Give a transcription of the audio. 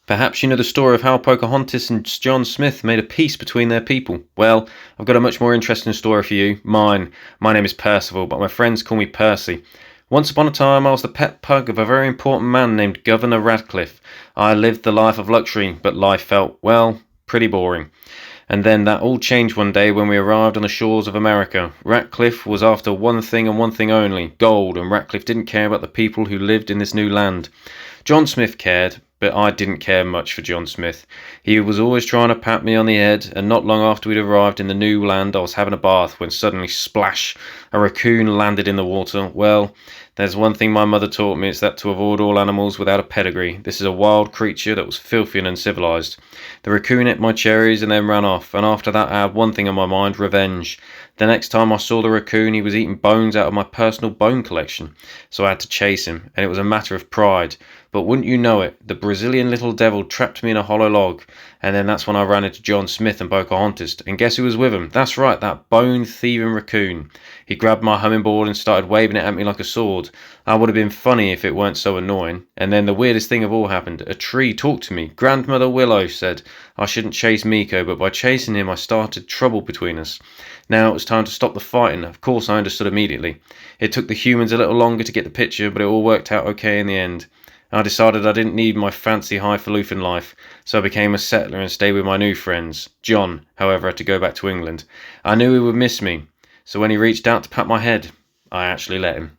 Perhaps you know the story of how Pocahontas and John Smith made a peace between their people. Well, I've got a much more interesting story for you. Mine. My name is Percival, but my friends call me Percy. Once upon a time, I was the pet pug of a very important man named Governor Radcliffe. I lived the life of luxury, but life felt, well, pretty boring. And then that all changed one day when we arrived on the shores of America. Ratcliffe was after one thing and one thing only, gold, and Ratcliffe didn't care about the people who lived in this new land. John Smith cared, but I didn't care much for John Smith. He was always trying to pat me on the head, and not long after we'd arrived in the new land, I was having a bath when suddenly, splash, a raccoon landed in the water. Well, there's one thing my mother taught me, it's that to avoid all animals without a pedigree. This is a wild creature that was filthy and uncivilized. The raccoon ate my cherries and then ran off, and after that I had one thing on my mind, revenge. The next time I saw the raccoon, he was eating bones out of my personal bone collection, so I had to chase him, and it was a matter of pride. But wouldn't you know it, the Brazilian little devil trapped me in a hollow log, and then that's when I ran into John Smith and Pocahontas, and guess who was with him? That's right, that bone-thieving raccoon. He grabbed my humming-board and started waving it at me like a sword. I would have been funny if it weren't so annoying. And then the weirdest thing of all happened. A tree talked to me. Grandmother Willow said I shouldn't chase Miko, but by chasing him I started trouble between us. Now it was time to stop the fighting. Of course I understood immediately. It took the humans a little longer to get the picture, but it all worked out okay in the end. I decided I didn't need my fancy highfalutin life, so I became a settler and stayed with my new friends. John, however, had to go back to England. I knew he would miss me, so when he reached out to pat my head, I actually let him.